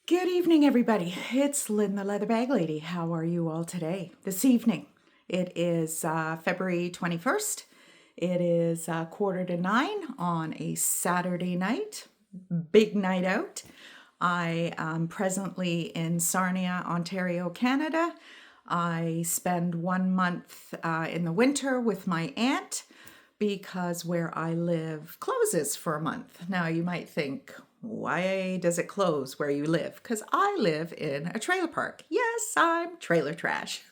Good evening, everybody. It's Lynn, the Leather Bag Lady. How are you all today? This evening, it is February 21st. It is 8:45 on a Saturday night. Big night out. I am presently in Sarnia, Ontario, Canada. I spend 1 month in the winter with my aunt because where I live closes for a month. Now, you might think, why does it close where you live? Because I live in a trailer park. Yes, I'm trailer trash.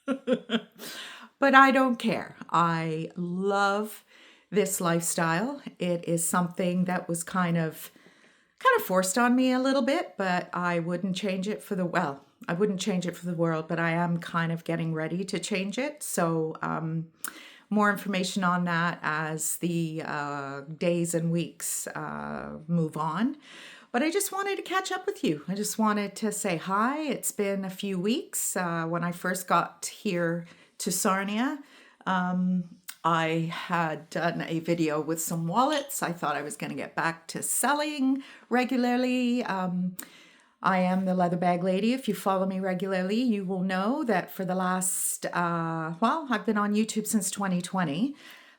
But I don't care. I love this lifestyle. It is something that was kind of forced on me a little bit, but I wouldn't change it for the I wouldn't change it for the world, but I am kind of getting ready to change it. So more information on that as the days and weeks move on. But I just wanted to catch up with you. I just wanted to say hi. It's been a few weeks. When I first got here to Sarnia, I had done a video with some wallets. I thought I was going to get back to selling regularly. I am the Leather Bag Lady. If you follow me regularly, you will know that for the last, I've been on YouTube since 2020,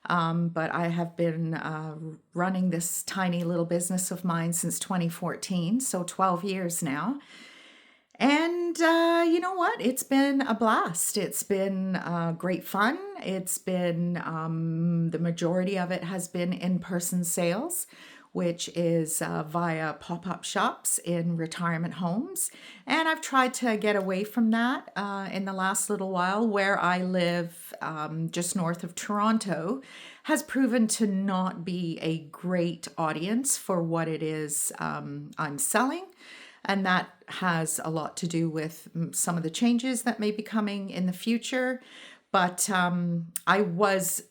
but I have been running this tiny little business of mine since 2014, so 12 years now. And you know what? It's been a blast. It's been great fun. It's been, the majority of it has been in-person sales, which is via pop-up shops in retirement homes. And I've tried to get away from that in the last little while. Where I live, just north of Toronto, has proven to not be a great audience for what it is I'm selling. And that has a lot to do with some of the changes that may be coming in the future. But I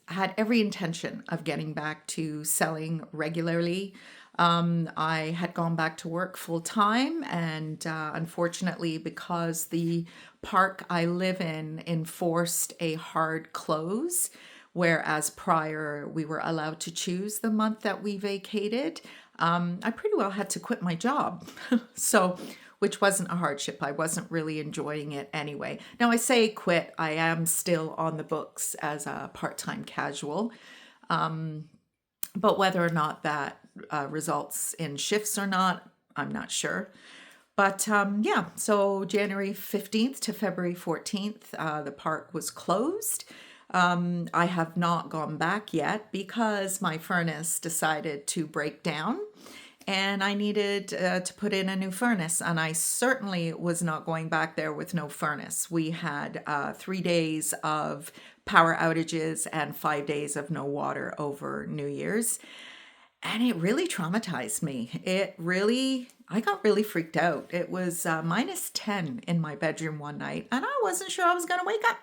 had every intention of getting back to selling regularly. I had gone back to work full time, and unfortunately, because the park I live in enforced a hard close, whereas prior we were allowed to choose the month that we vacated, I pretty well had to quit my job. So, which wasn't a hardship. I wasn't really enjoying it anyway. Now, I say quit, I am still on the books as a part-time casual. But whether or not that results in shifts or not, I'm not sure. But so January 15th to February 14th, the park was closed. I have not gone back yet because my furnace decided to break down and I needed to put in a new furnace. And I certainly was not going back there with no furnace. We had 3 days of power outages and 5 days of no water over New Year's. And it really traumatized me. I got really freaked out. It was -10 in my bedroom one night, and I wasn't sure I was going to wake up.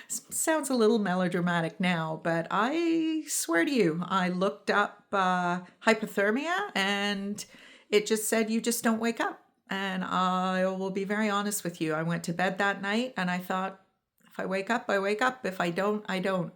Sounds a little melodramatic now, but I swear to you, I looked up hypothermia and it just said you just don't wake up. And I will be very honest with you. I went to bed that night and I thought, if I wake up, I wake up. If I don't, I don't.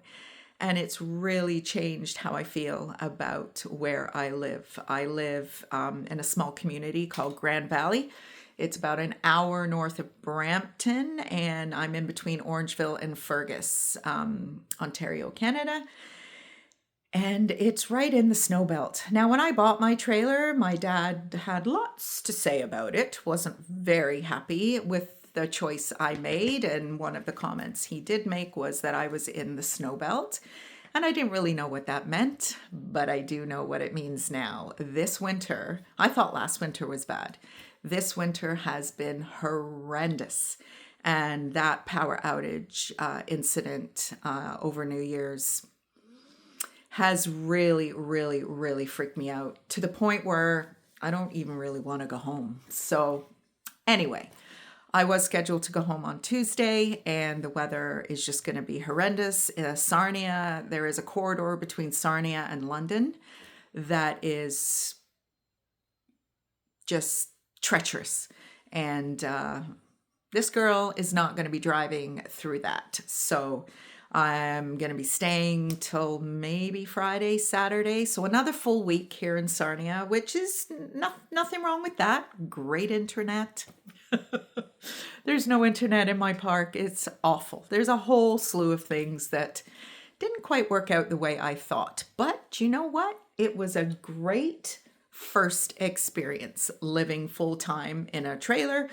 And it's really changed how I feel about where I live. I live in a small community called Grand Valley. It's about an hour north of Brampton, and I'm in between Orangeville and Fergus, Ontario, Canada. And it's right in the snow belt. Now, when I bought my trailer, my dad had lots to say about it, wasn't very happy with the choice I made. And one of the comments he did make was that I was in the snow belt. And I didn't really know what that meant, but I do know what it means now. This winter, I thought last winter was bad. This winter has been horrendous. And that power outage incident over New Year's has really, really, really freaked me out to the point where I don't even really want to go home. So anyway, I was scheduled to go home on Tuesday, and the weather is just going to be horrendous. Sarnia, there is a corridor between Sarnia and London that is just treacherous. And this girl is not going to be driving through that. So I'm going to be staying till maybe Friday, Saturday. So another full week here in Sarnia, which is nothing wrong with that. Great internet. There's no internet in my park. It's awful. There's a whole slew of things that didn't quite work out the way I thought. But you know what? It was a great first experience living full time in a trailer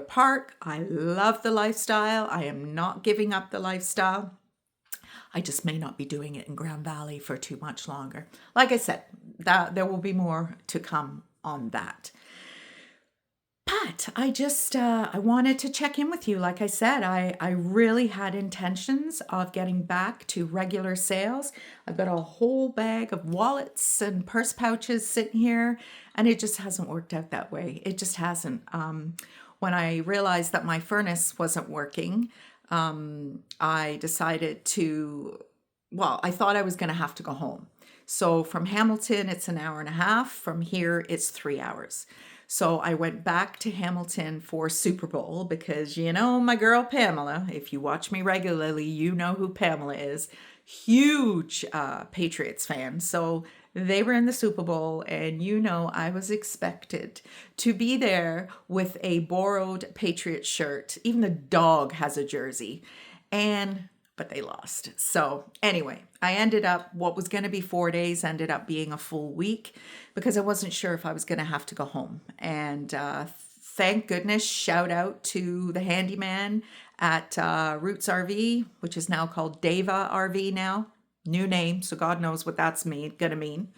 park. I love the lifestyle. I am not giving up the lifestyle. I just may not be doing it in Grand Valley for too much longer. Like I said, there will be more to come on that. But I wanted to check in with you. Like I said, I really had intentions of getting back to regular sales. I've got a whole bag of wallets and purse pouches sitting here, and it just hasn't worked out that way. It just hasn't. When I realized that my furnace wasn't working, I decided I thought I was going to have to go home. So from Hamilton, it's an hour and a half. From here, it's 3 hours. So I went back to Hamilton for Super Bowl because, my girl Pamela, if you watch me regularly, you know who Pamela is. Huge Patriots fan. So they were in the Super Bowl, and I was expected to be there with a borrowed Patriots shirt. Even the dog has a jersey. But they lost. So anyway, I ended up, what was going to be 4 days ended up being a full week because I wasn't sure if I was going to have to go home. And thank goodness, shout out to the handyman at Roots RV, which is now called Deva RV now. New name, so God knows what that's gonna mean.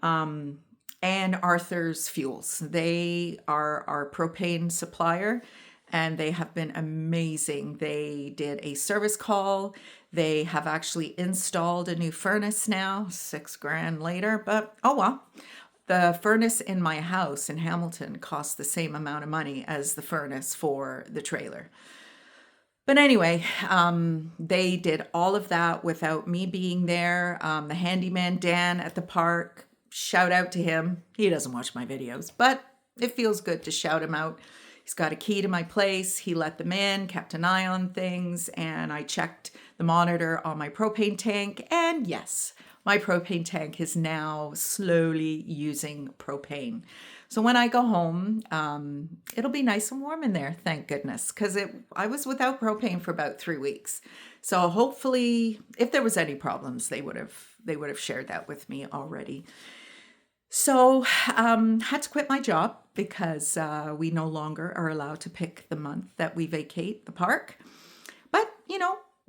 And Arthur's Fuels. They are our propane supplier, and they have been amazing. They did a service call. They have actually installed a new furnace now, $6,000 later, but oh well. The furnace in my house in Hamilton costs the same amount of money as the furnace for the trailer. But anyway, they did all of that without me being there. The handyman, Dan, at the park, shout out to him. He doesn't watch my videos, but it feels good to shout him out. He's got a key to my place. He let them in, kept an eye on things, and I checked the monitor on my propane tank. And yes, my propane tank is now slowly using propane. So when I go home, it'll be nice and warm in there, thank goodness, because I was without propane for about 3 weeks. So hopefully, if there was any problems, they would have shared that with me already. So had to quit my job because we no longer are allowed to pick the month that we vacate the park. But,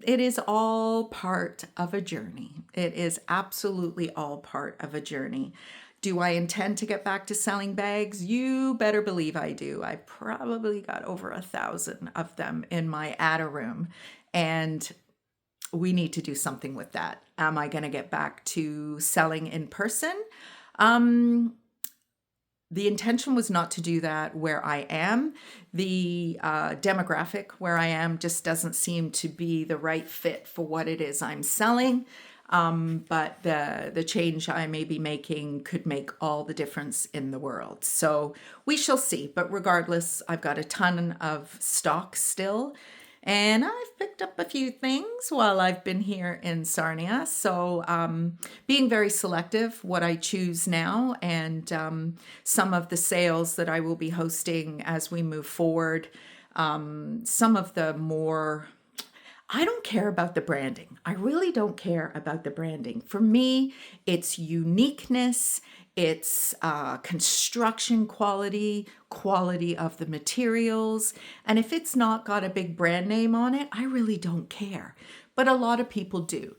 it is all part of a journey. It is absolutely all part of a journey. Do I intend to get back to selling bags? You better believe I do. I probably got over 1,000 of them in my attic room, and we need to do something with that. Am I going to get back to selling in person? The intention was not to do that where I am. The demographic where I am just doesn't seem to be the right fit for what it is I'm selling. But the change I may be making could make all the difference in the world. So we shall see. But regardless, I've got a ton of stock still. And I've picked up a few things while I've been here in Sarnia. So being very selective what I choose now, and some of the sales that I will be hosting as we move forward. Some of the more... I don't care about the branding. I really don't care about the branding. For me, it's uniqueness, it's construction quality of the materials. And if it's not got a big brand name on it, I really don't care. But a lot of people do.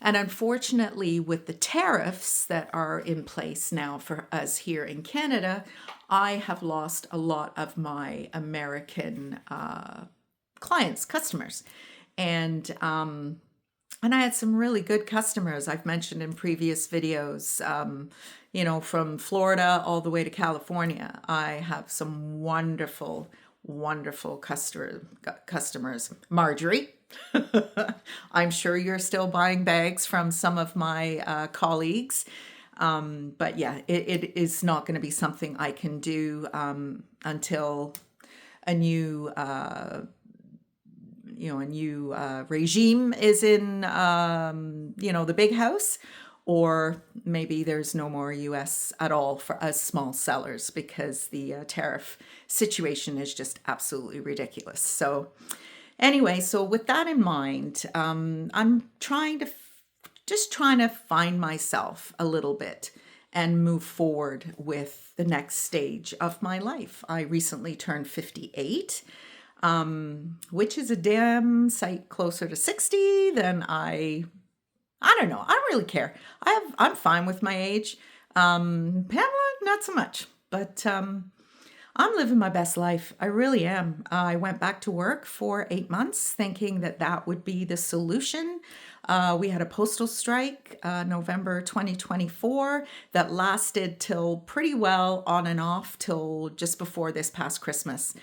And unfortunately, with the tariffs that are in place now for us here in Canada, I have lost a lot of my American clients, customers. And I had some really good customers I've mentioned in previous videos, from Florida all the way to California. I have some wonderful, wonderful customers. Marjorie, I'm sure you're still buying bags from some of my colleagues. But yeah, it is not going to be something I can do until a new a new regime is in, the big house, or maybe there's no more US at all for us small sellers because the tariff situation is just absolutely ridiculous. So anyway, so with that in mind, I'm just trying to find myself a little bit and move forward with the next stage of my life. I recently turned 58, which is a damn sight closer to 60 than I don't know. I don't really care. I'm fine with my age. Pamela, not so much. But I'm living my best life. I really am. I went back to work for 8 months thinking that that would be the solution. We had a postal strike, November 2024, that lasted till pretty well on and off till just before this past Christmas.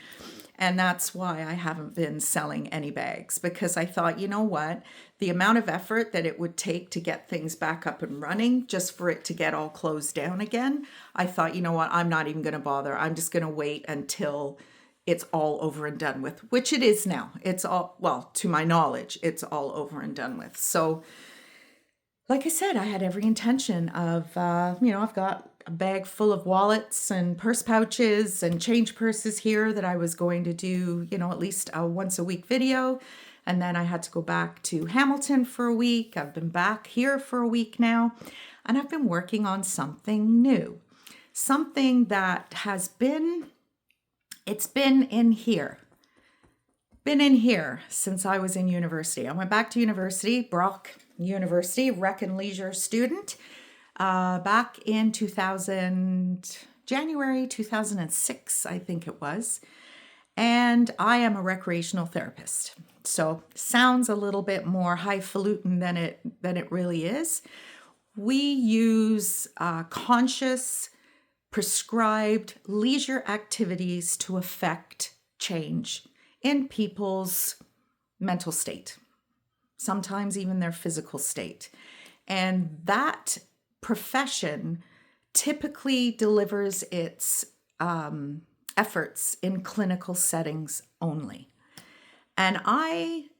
And that's why I haven't been selling any bags, because I thought, you know what? The amount of effort that it would take to get things back up and running just for it to get all closed down again, I thought, you know what? I'm not even going to bother. I'm just going to wait until it's all over and done with, which it is now. It's all, well, to my knowledge, it's all over and done with. So, like I said, I had every intention of, I've got a bag full of wallets and purse pouches and change purses here that I was going to do, at least a once a week video. And then I had to go back to Hamilton for a week. I've been back here for a week now, and I've been working on something new, something that it's been in here since I was in university. I went back to university, Brock University, Rec and Leisure student, back in January 2006, I think it was. And I am a recreational therapist. So sounds a little bit more highfalutin than it really is. We use conscious, prescribed leisure activities to affect change in people's mental state, sometimes even their physical state. And that profession typically delivers its efforts in clinical settings only. And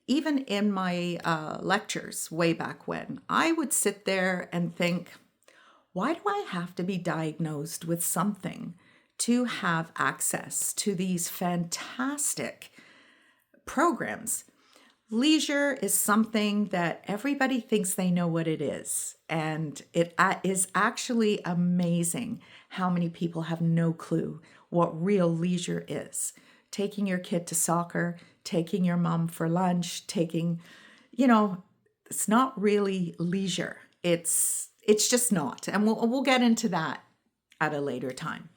even in my lectures way back when, I would sit there and think, why do I have to be diagnosed with something to have access to these fantastic programs? Leisure is something that everybody thinks they know what it is. And it is actually amazing how many people have no clue what real leisure is. Taking your kid to soccer, taking your mom for lunch, it's not really leisure. It's just not. And we'll get into that at a later time.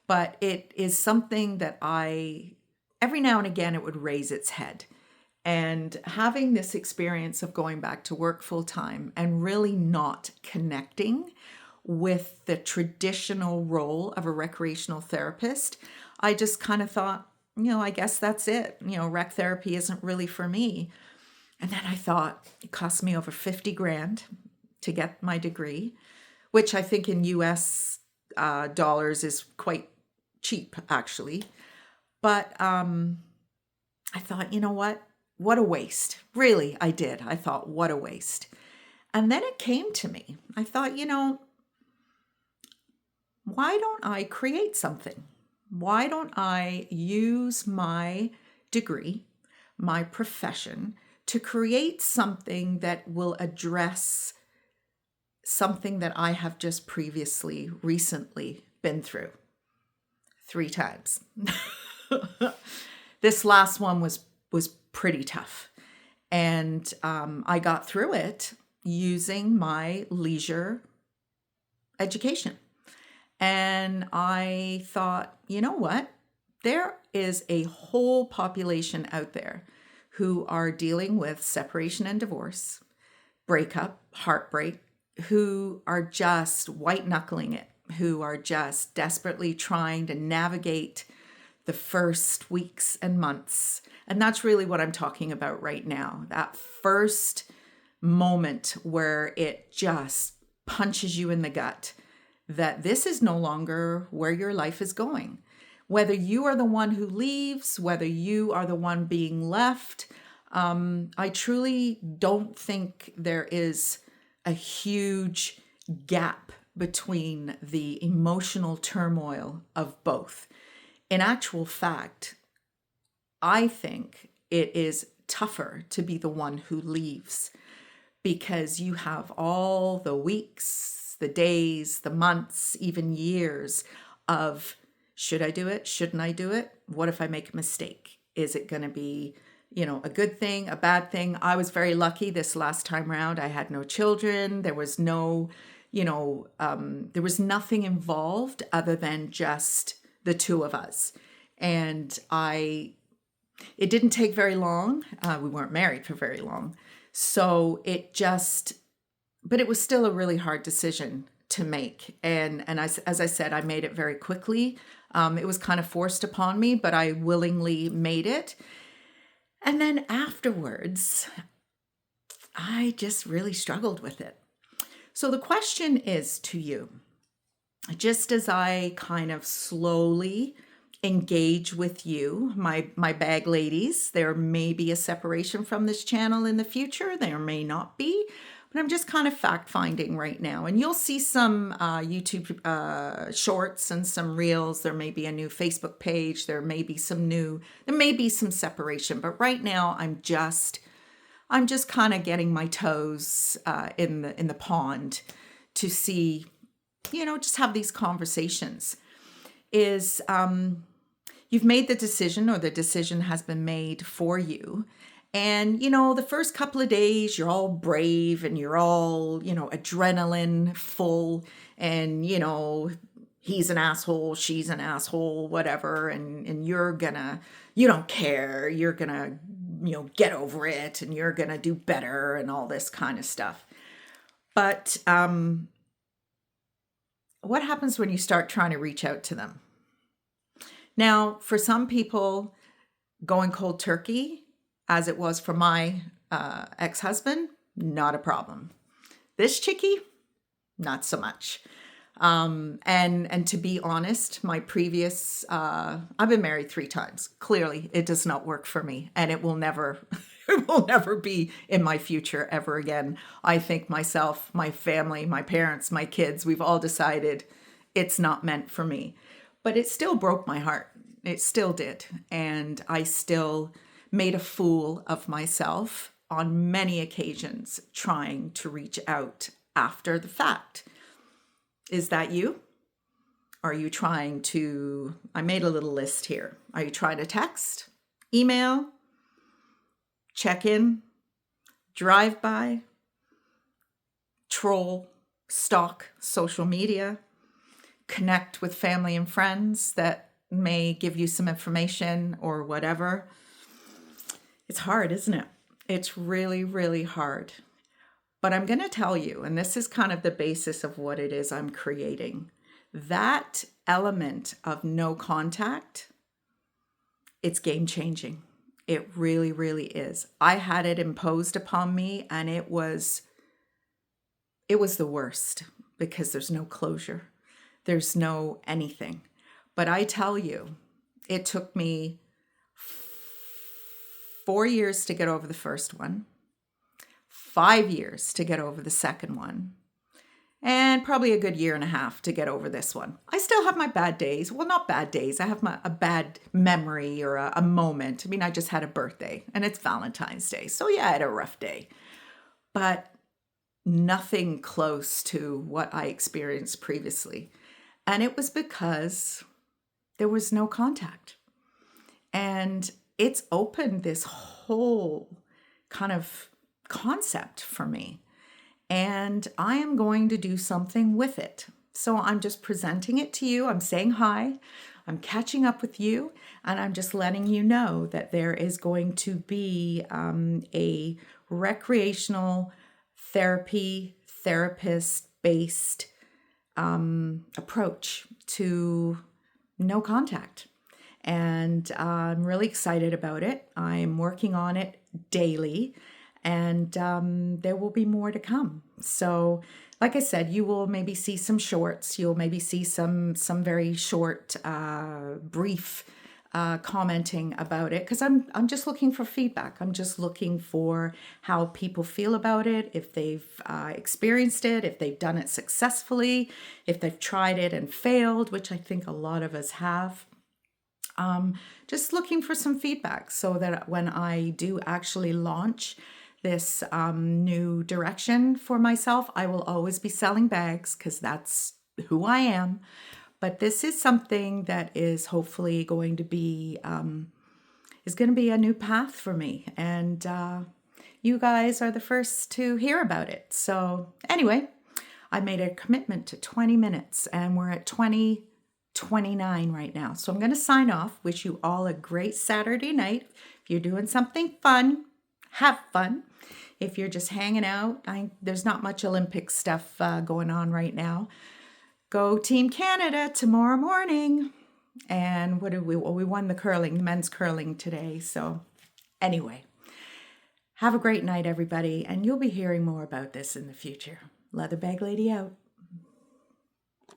But it is something that every now and again, it would raise its head. And having this experience of going back to work full time and really not connecting with the traditional role of a recreational therapist, I just kind of thought, I guess that's it. Rec therapy isn't really for me. And then I thought it cost me over 50 grand to get my degree, which I think in US dollars is quite cheap, actually. But I thought, you know what? What a waste. Really, I did. I thought, what a waste. And then it came to me. I thought, why don't I create something? Why don't I use my degree, my profession, to create something that will address something that I have just recently been through 3 times. This last one was pretty tough. And I got through it using my leisure education. And I thought, you know what? There is a whole population out there who are dealing with separation and divorce, breakup, heartbreak, who are just white knuckling it, who are just desperately trying to navigate the first weeks and months. And that's really what I'm talking about right now. That first moment where it just punches you in the gut that this is no longer where your life is going. Whether you are the one who leaves, whether you are the one being left, I truly don't think there is a huge gap between the emotional turmoil of both. In actual fact, I think it is tougher to be the one who leaves because you have all the weeks, the days, the months, even years of should I do it? Shouldn't I do it? What if I make a mistake? Is it going to be, a good thing, a bad thing? I was very lucky this last time round. I had no children. There was no, there was nothing involved other than just the two of us. And it didn't take very long. We weren't married for very long. So but it was still a really hard decision to make. And as I said, I made it very quickly. It was kind of forced upon me, but I willingly made it. And then afterwards, I just really struggled with it. So the question is to you, just as I kind of slowly engage with you, my bag ladies, there may be a separation from this channel in the future. There may not be, but I'm just kind of fact finding right now. And you'll see some YouTube shorts and some reels. There may be a new Facebook page. There may be some separation, but right now I'm just kind of getting my toes in the pond to see, just have these conversations. You've made the decision, or the decision has been made for you. And, the first couple of days, you're all brave and you're all, adrenaline full and, he's an asshole, she's an asshole, whatever. And you don't care. You're gonna, get over it and you're gonna do better and all this kind of stuff. But what happens when you start trying to reach out to them? Now, for some people, going cold turkey, as it was for my ex-husband, not a problem. This chickie, not so much. And to be honest, my previous, I've been married 3 times. Clearly, it does not work for me, and it will never, it will never be in my future ever again. I think myself, my family, my parents, my kids, we've all decided it's not meant for me. But it still broke my heart. It still did. And I still made a fool of myself on many occasions trying to reach out after the fact. Is that you? Are you trying to, I made a little list here. Are you trying to text, email, check in, drive by, troll, stalk social media, connect with family and friends that may give you some information or whatever? It's hard, isn't it? It's really, really hard. But I'm going to tell you, and this is kind of the basis of what it is I'm creating, that element of no contact, it's game changing. It really, really is. I had it imposed upon me, and it was the worst because there's no closure. There's no anything. But I tell you, it took me 4 years to get over the first one, 5 years to get over the second one, and probably a good 1.5 years to get over this one. I still have my bad days. Well, not bad days. I have a bad memory or a moment. I mean, I just had a birthday and it's Valentine's Day. So yeah, I had a rough day. But nothing close to what I experienced previously. And it was because there was no contact. And it's opened this whole kind of concept for me. And I am going to do something with it. So I'm just presenting it to you. I'm saying hi. I'm catching up with you. And I'm just letting you know that there is going to be a recreational therapist-based approach to no contact. And I'm really excited about it. I'm working on it daily, and there will be more to come. So, like I said, you will maybe see some shorts. You'll maybe see some very short, brief commenting about it, because I'm just looking for feedback. I'm just looking for how people feel about it, if they've experienced it, if they've done it successfully, if they've tried it and failed, which I think a lot of us have. Just looking for some feedback so that when I do actually launch this new direction for myself, I will always be selling bags because that's who I am. But this is something that is hopefully going to be a new path for me, and you guys are the first to hear about it. So anyway, I made a commitment to 20 minutes, and we're at 20:29 right now. So I'm going to sign off. Wish you all a great Saturday night. If you're doing something fun, have fun. If you're just hanging out, there's not much Olympic stuff going on right now. Go Team Canada tomorrow morning. And what did we won the men's curling today. So anyway, have a great night, everybody. And you'll be hearing more about this in the future. Leather Bag Lady out.